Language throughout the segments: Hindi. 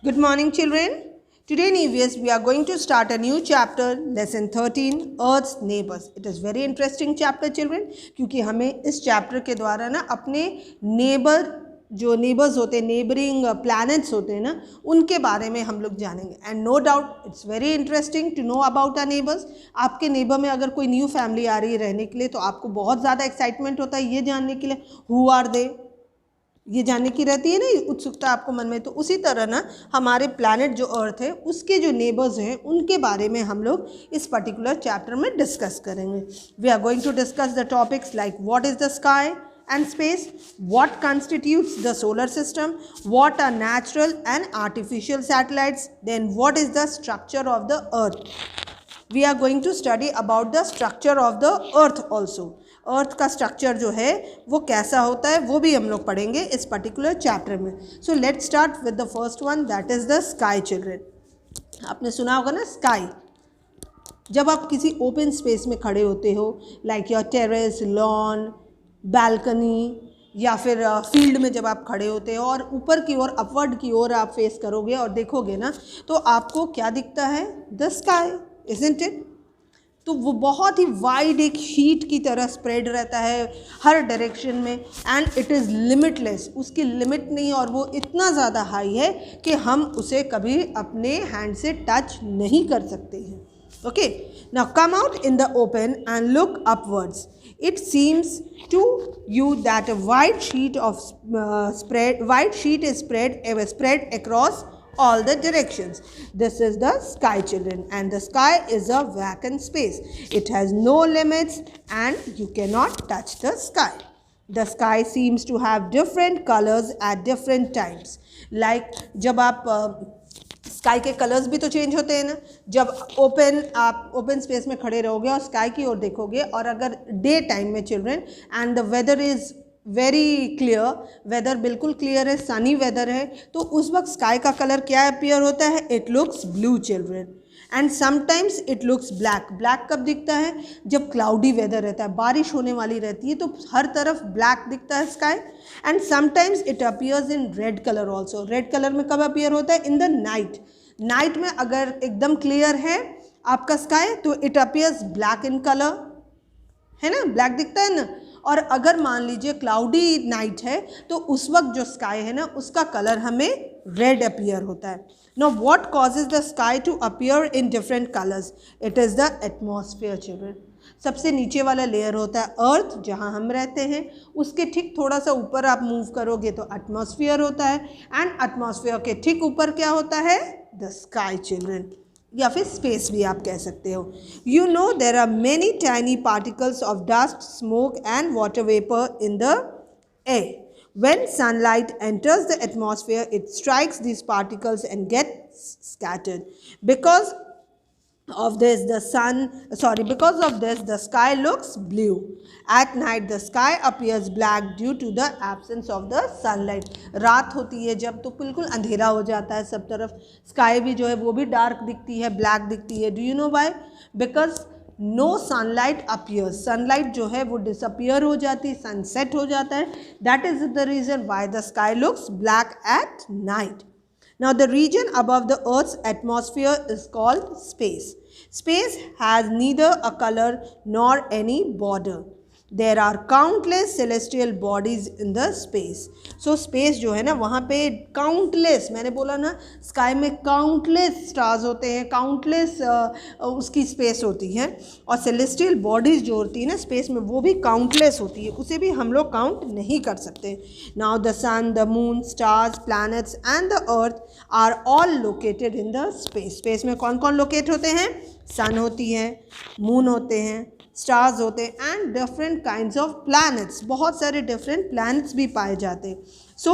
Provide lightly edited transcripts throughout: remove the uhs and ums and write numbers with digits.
Good morning, children. Today in EVS we are going to start a new chapter, lesson 13, Earth's Neighbors. It is very interesting chapter, children, क्योंकि हमें इस chapter के द्वारा ना अपने neighbor जो neighbors होते हैं, neighboring planets होते हैं ना, उनके बारे में हम लोग जानेंगे. And no doubt it's very interesting to know about our neighbors. आपके neighbor में अगर कोई new family आ रही है रहने के लिए तो आपको बहुत ज़्यादा excitement होता है ये जानने के लिए who are they, ये जानने की रहती है ना उत्सुकता आपको मन में. तो उसी तरह ना हमारे प्लैनेट जो अर्थ है उसके जो नेबर्स हैं उनके बारे में हम लोग इस पर्टिकुलर चैप्टर में डिस्कस करेंगे. We are going to discuss the topics like what is the sky and space, what constitutes the solar system, what are natural and artificial satellites, then what is the structure of the earth. We are going to study about the structure of the earth also. अर्थ का स्ट्रक्चर जो है वो कैसा होता है वो भी हम लोग पढ़ेंगे इस पर्टिकुलर चैप्टर में. सो let's start with the first one, that is the sky. Children, आपने सुना होगा ना स्काई. जब आप किसी ओपन स्पेस में खड़े होते हो like your terrace, lawn, balcony या फिर फील्ड में जब आप खड़े होते हो और ऊपर की ओर अपवर्ड की ओर आप फेस करोगे और देखोगे ना तो आपको क्या दिखता है? The sky, isn't it? तो वो बहुत ही वाइड एक शीट की तरह स्प्रेड रहता है हर डायरेक्शन में एंड इट इज़ लिमिटलेस. उसकी लिमिट नहीं और वो इतना ज़्यादा हाई है कि हम उसे कभी अपने हैंड से टच नहीं कर सकते हैं. Okay, now come out in the open and look upwards. It seems to you that a white sheet is spread across all the directions. This is the sky, children, and the sky is a vacant space. It has no limits and you cannot touch the sky. The sky seems to have different colors at different times. Like जब आप स्काई के कलर्स भी तो चेंज होते हैं ना. जब आप ओपन स्पेस में खड़े रहोगे और स्काई की ओर देखोगे और अगर डे टाइम में children and the weather is very clear, weather बिल्कुल क्लियर है, सनी वेदर है, तो उस वक्त स्काई का कलर क्या अपीयर होता है? It looks blue, children. And sometimes it looks black. Black कब दिखता है? जब क्लाउडी वेदर रहता है, बारिश होने वाली रहती है तो हर तरफ ब्लैक दिखता है sky. And sometimes it appears in red colour also. Red colour में कब अपीयर होता है? In the night. नाइट में अगर एकदम क्लियर है आपका स्काई तो it appears black in colour, है ना, ब्लैक दिखता है ना. और अगर मान लीजिए क्लाउडी नाइट है तो उस वक्त जो स्काई है ना उसका कलर हमें रेड अपीयर होता है. Now what causes the sky to appear in different colors? It is the atmosphere, children. सबसे नीचे वाला लेयर होता है अर्थ जहाँ हम रहते हैं, उसके ठीक थोड़ा सा ऊपर आप मूव करोगे तो एटमॉस्फेयर होता है एंड एटमॉस्फेयर के ठीक ऊपर क्या होता है? द स्काई, चिल्ड्रन, या फिर स्पेस भी आप कह सकते हो. You know there are many tiny particles of dust, smoke and water vapour in the air. When sunlight enters the atmosphere, it strikes these particles and gets scattered. Because of this, the sky looks blue. At night, the sky appears black due to the absence of the sunlight. रात होती है जब तो बिल्कुल अंधेरा हो जाता है सब तरफ. स्काई भी जो है वो भी डार्क दिखती है, ब्लैक दिखती है. Do you know why? Because no sunlight appears. Sunlight जो है वो डिसअपियर हो जाती है, सनसेट हो जाता है. That is the reason why the sky looks black at night. Now the region above the earth's atmosphere is called space. Space has neither a colour nor any border. There are countless celestial bodies in the space. So space जो है ना वहाँ पे काउंटलेस, मैंने बोला ना स्काई में काउंटलेस स्टार्स होते हैं, काउंटलेस उसकी स्पेस होती है. और सेलेस्टियल बॉडीज़ जो होती है ना स्पेस में वो भी काउंटलेस होती है, उसे भी हम लोग काउंट नहीं कर सकते. Now the sun, the moon, stars, planets and the earth are all located in the space. Space में कौन कौन लोकेट होते हैं? सन होती है, मून होते हैं, स्टार्स होते हैं and different kinds of planets. बहुत सारे डिफरेंट प्लैनेट्स भी पाए जाते हैं. So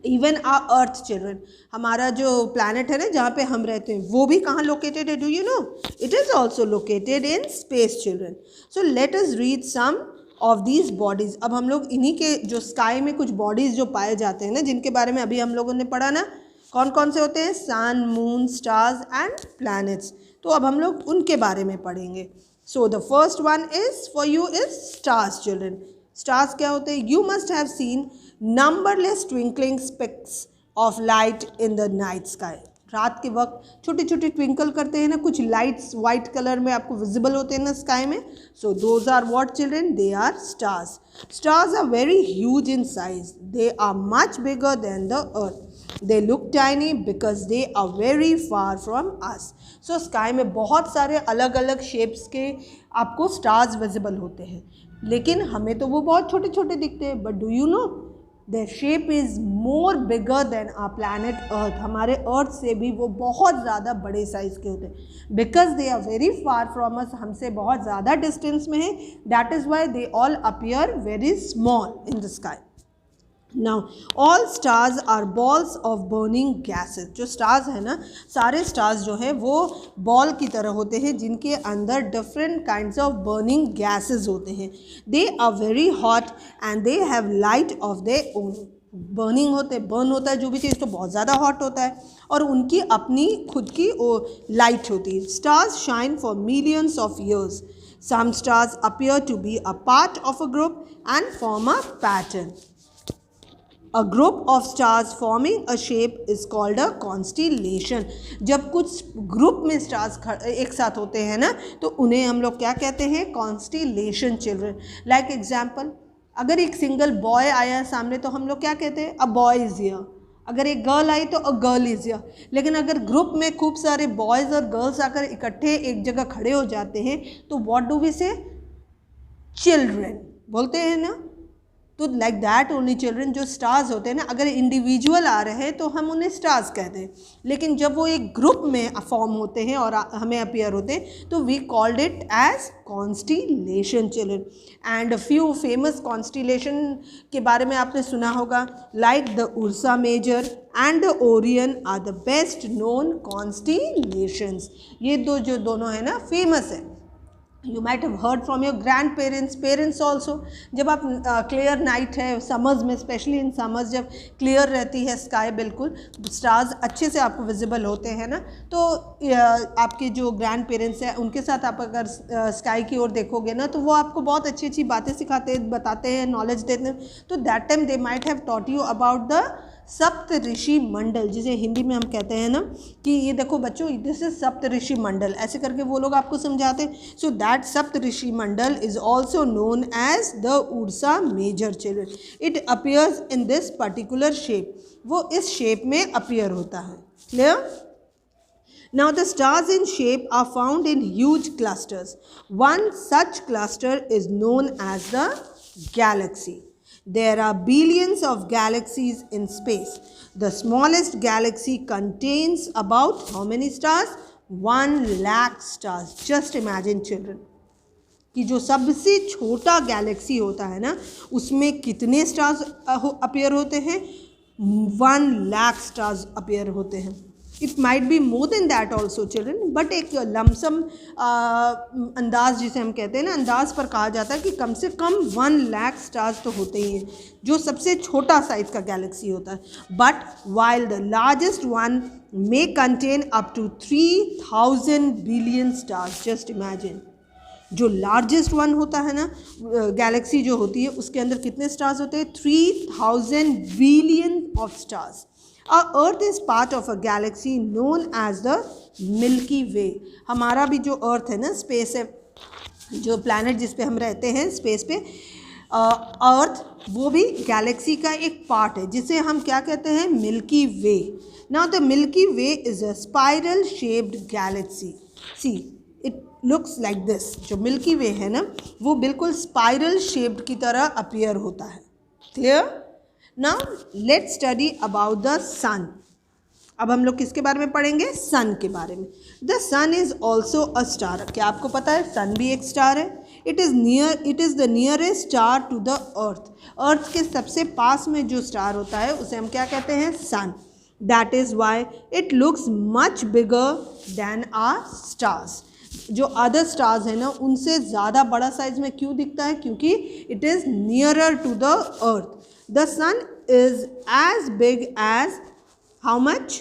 even our earth, children, हमारा जो प्लैनेट है ना जहाँ पे हम रहते हैं वो भी कहाँ लोकेटेड है? Do you know? It is also located in space, children. So let us read some of these bodies. अब हम लोग इन्हीं के जो स्काई में कुछ बॉडीज़ जो पाए जाते हैं ना जिनके बारे में अभी हम लोगों ने पढ़ा ना, कौन कौन से होते हैं? सन, मून, स्टार्स एंड प्लैनेट्स. तो अब हम लोग उनके बारे में पढ़ेंगे. So the first one is for you is stars, children. Stars क्या होते हैं? You must have seen numberless twinkling specs of light in the night sky. रात के वक्त छोटे छोटे ट्विंकल करते हैं ना, कुछ लाइट्स वाइट कलर में आपको विजिबल होते हैं ना स्काई में। So those are what children? They are stars. Stars are very huge in size, they are much bigger than the earth. They look tiny because they are very far from us. So sky में बहुत सारे अलग अलग शेप्स के आपको स्टार्स विजिबल होते हैं, लेकिन हमें तो वो बहुत छोटे छोटे दिखते हैं। But do you no their shape is more bigger than our planet earth। हमारे अर्थ से भी वो बहुत ज़्यादा बड़े साइज़ के होते हैं, because they are very far from us, हमसे बहुत ज़्यादा डिस्टेंस में है। That is why they all appear very small in the sky. Now all stars are balls of burning gases. जो स्टार्स है ना, सारे स्टार्स जो है वो बॉल की तरह होते हैं जिनके अंदर different kinds of burning gases होते हैं। They are very hot and they have light of their own. Burning होते, बर्न होता है जो भी चीज़, तो बहुत ज़्यादा हॉट होता है, और उनकी अपनी खुद की लाइट होती है। Stars shine for millions of years. Some stars appear to be a part of a group and form a pattern. A group of stars forming a shape is called a constellation। जब कुछ ग्रुप में स्टार्स एक साथ होते हैं ना, तो उन्हें हम लोग क्या कहते हैं? Constellation children. लाइक एग्जाम्पल, अगर एक सिंगल बॉय आया सामने तो हम लोग क्या कहते हैं? A boy is here. अगर एक गर्ल आई तो अ गर्ल इज हियर। लेकिन अगर ग्रुप में खूब सारे बॉयज़ और गर्ल्स आकर इकट्ठे एक जगह खड़े हो जाते हैं तो व्हाट डू वी से? चिल्ड्रन बोलते हैं ना। तो लाइक दैट ओनली चिल्ड्रन, जो स्टार्स होते हैं ना, अगर इंडिविजुअल आ रहे हैं तो हम उन्हें स्टार्स कहते हैं, लेकिन जब वो एक ग्रुप में फॉर्म होते हैं और हमें अपीयर होते हैं तो we called it as constellation children. And few famous constellation के बारे में आपने सुना होगा, like the Ursa Major and the Orion are the best known constellations. ये दो जो दोनों है ना फेमस है। You might have heard from your grandparents, parents also। जब आप क्लियर नाइट है समर्स में, स्पेशली इन समर्स जब क्लियर रहती है स्काई, बिल्कुल स्टार्स अच्छे से आपको विजिबल होते हैं ना, तो आपके जो ग्रैंड पेरेंट्स हैं उनके साथ आप अगर स्काई की ओर देखोगे ना, तो वो आपको बहुत अच्छी अच्छी बातें सिखाते हैं, बताते हैं, नॉलेज देते हैं। तो that time they might have taught you about the सप्त ऋषि मंडल, जिसे हिंदी में हम कहते हैं ना कि ये देखो बच्चों, दिस इज सप्त ऋषि मंडल, ऐसे करके वो लोग आपको समझाते हैं। So that Sapta Rishi Mandal is also known as the Ursa Major children. It appears in this particular shape. वो इस शेप में अपीयर होता है। Clear? Now the stars in shape are found in huge clusters. One such cluster is known as the galaxy. There are billions of galaxies in space. The smallest galaxy contains about how many stars? 1 lakh stars. Just imagine children कि जो सबसे छोटा गैलेक्सी होता है ना, उसमें कितने स्टार्स अपीयर होते हैं? 1 लाख स्टार्स अपीयर होते हैं। It might be more than that also children, but एक लमसम अंदाज जिसे हम कहते हैं ना, अंदाज पर कहा जाता है कि कम से कम 1 लाख स्टार्स तो होते ही हैं, जो सबसे छोटा साइज का गैलेक्सी होता है। But while the largest one may contain up to 3000 billion stars. Just imagine, जो लार्जेस्ट वन होता है ना, गैलेक्सी जो होती है, उसके अंदर कितने स्टार्स होते हैं? 3000 billion of stars. Our Earth is part of a galaxy known as the Milky Way। हमारा भी जो अर्थ है ना, स्पेस है, जो प्लैनेट जिस पे हम रहते हैं स्पेस पे, अर्थ, वो भी गैलेक्सी का एक पार्ट है जिसे हम क्या कहते हैं? Milky way. Now the milky way is a spiral shaped Galaxy. See it looks like this. जो मिल्की वे है ना, वो बिल्कुल स्पाइरल शेप्ड की तरह अपीयर होता है। Clear? Now let's study about the sun। अब हम लोग किसके बारे में पढ़ेंगे? सन के बारे में। The sun is also a star। क्या आपको पता है सन भी एक स्टार है? It is the nearest star to the earth। अर्थ के सबसे पास में जो स्टार होता है उसे हम क्या कहते हैं? सन। That is why it looks much bigger than our stars। जो अदर स्टार्स है ना, उनसे ज़्यादा बड़ा साइज में क्यों दिखता है? क्योंकि it is nearer to the earth. The sun is as big as how much?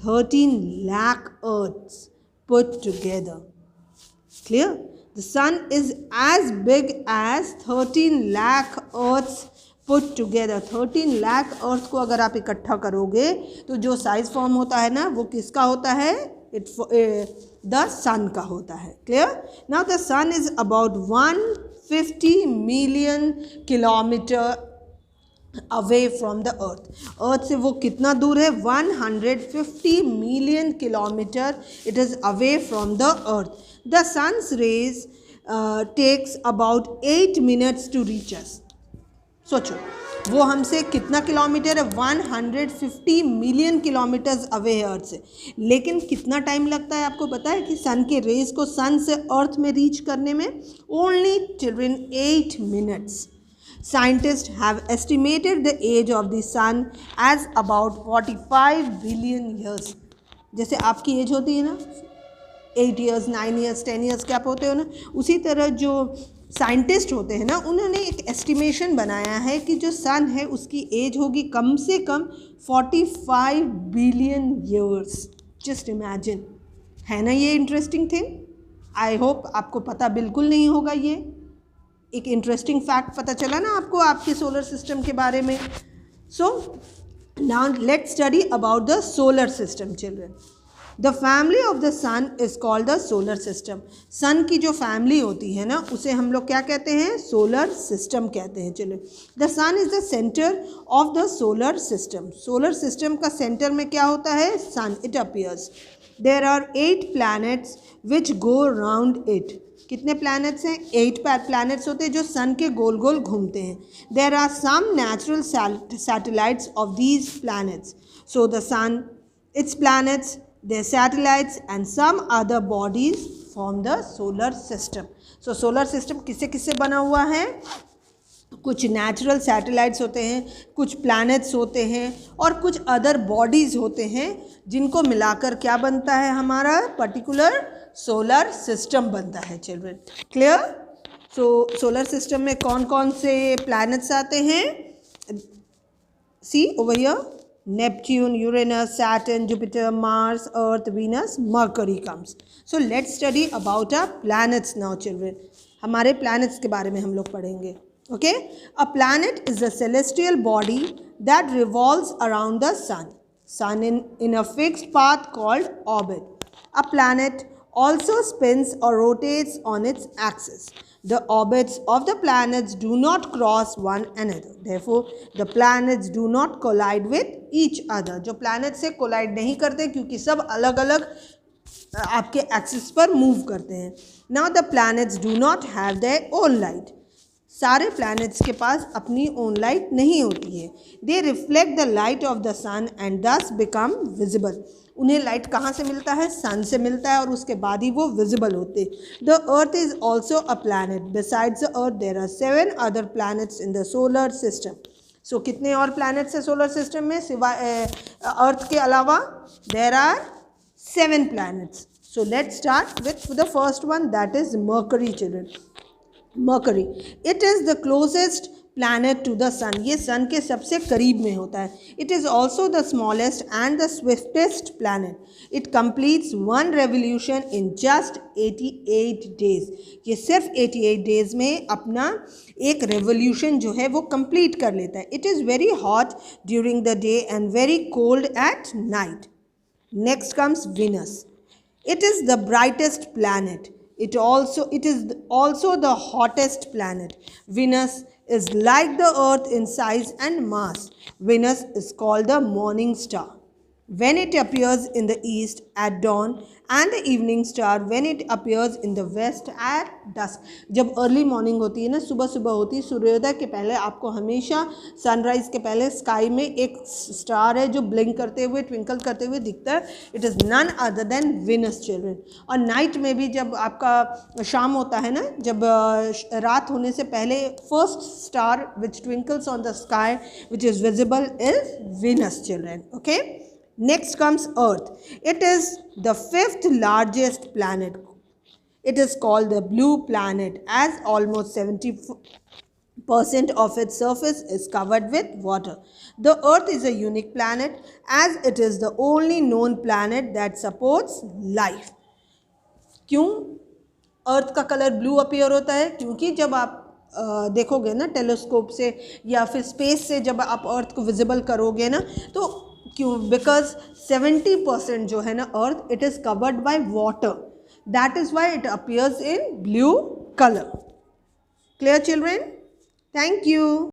13 lakh earths put together। Clear? The sun is as big as 13 lakh earths put together 13 lakh earth को अगर आप इकट्ठा करोगे तो जो साइज फॉर्म होता है ना वो किसका होता है? द सन का होता है। Clear? Now the sun is about 150 million kilometre away from the earth. Earth से वो कितना दूर है? 150 million kilometre it is away from the earth. The sun's rays takes about 8 minutes to reach us. सोचो वो हमसे कितना किलोमीटर है? 150 मिलियन किलोमीटर्स अवे है अर्थ से, लेकिन कितना टाइम लगता है आपको पता है कि सन के रेज को सन से अर्थ में रीच करने में? Only children 8 minutes. Scientists have estimated the age of the sun as about 45 billion years. जैसे आपकी एज होती है ना 8 years, 9 years, 10 years क्या होते हो ना, उसी तरह जो साइंटिस्ट होते हैं ना उन्होंने एक एस्टिमेशन बनाया है कि जो सन है उसकी एज होगी कम से कम 45 बिलियन ईयर्स। जस्ट इमेजिन, है ना ये इंटरेस्टिंग थिंग? आई होप आपको पता बिल्कुल नहीं होगा, ये एक इंटरेस्टिंग फैक्ट पता चला ना आपको आपके सोलर सिस्टम के बारे में। So now let's study about the solar system children. The family of the sun is called the solar system. Sun की जो फैमिली होती है ना उसे हम लोग क्या कहते हैं? सोलर सिस्टम कहते हैं children. The sun is the centre of the solar system. Solar system का सेंटर में क्या होता है? Sun. It appears. There are 8 planets which go round it. कितने प्लैनेट्स हैं? 8 प्लैनेट्स होते हैं जो सन के गोल गोल घूमते हैं। There are some natural satellites of these planets. So the sun, its planets, their satellites and some other bodies form the solar system. So solar system किससे किससे बना हुआ है? कुछ नेचुरल सैटेलाइट्स होते हैं, कुछ प्लैनेट्स होते हैं और कुछ अदर बॉडीज़ होते हैं जिनको मिलाकर क्या बनता है? हमारा पर्टिकुलर सोलर सिस्टम बनता है children. Clear? So solar system में कौन कौन से प्लैनेट्स आते हैं? See over here, Neptune, Uranus, Saturn, Jupiter, Mars, Earth, Venus, Mercury comes. So let's study about our planets now children. हमारे planets के बारे में हम लोग पढ़ेंगे. Okay? A planet is a celestial body that revolves around the sun. Sun in a fixed path called orbit. A planet also spins or rotates on its axis. The orbits of the planets do not cross one another. Therefore, the planets do not collide with each other. जो planets से collide नहीं करते क्योंकि सब अलग अलग आपके एक्सिस पर मूव करते हैं. Now the planets do not have their own light. सारे planets के पास अपनी own light नहीं होती है. They reflect the light of the sun and thus become visible. उन्हें लाइट कहाँ से मिलता है? सन से मिलता है और उसके बाद ही वो विजिबल होते। The earth is also a planet. Besides the earth there are 7 other planets in the solar system. So कितने और प्लैनेट्स हैं सोलर सिस्टम में सिवाय अर्थ के अलावा? There are 7 planets. So let's start with the first one, that is Mercury children. Mercury, it is the closest planet to the sun. ये sun के सबसे करीब में होता है. It is also the smallest and the swiftest planet. It completes one revolution in just 88 days. ये सिर्फ 88 days में अपना एक revolution जो है वो complete कर लेता है. It is very hot during the day and very cold at night. Next comes Venus. It is the brightest planet. It is also the hottest planet. Venus is like the earth in size and mass. Venus is called the morning star when it appears in the east at dawn and the evening star when it appears in the west at dusk. जब अर्ली मॉर्निंग होती है ना, सुबह सुबह होती है, सूर्योदय के पहले आपको हमेशा सनराइज के पहले स्काई में एक स्टार है जो ब्लिंक करते हुए, ट्विंकल करते हुए दिखता है. It is none other than Venus children. और नाइट में भी जब आपका शाम होता है ना, जब रात होने से पहले first star which twinkles on the sky which is visible is Venus children. Okay, next comes Earth. It is the 5th largest planet. It is called the blue planet as almost 70% of its surface is covered with water. The Earth is a unique planet as it is the only known planet that supports life. क्यों अर्थ का कलर ब्लू अपीयर होता है? क्योंकि जब आप देखोगे ना टेलीस्कोप से या फिर स्पेस से जब आप अर्थ को विजिबल करोगे ना, तो क्यों, बिकॉज 70% जो है ना earth, it is covered by water, that is why it appears in blue colour. Clear children? Thank you.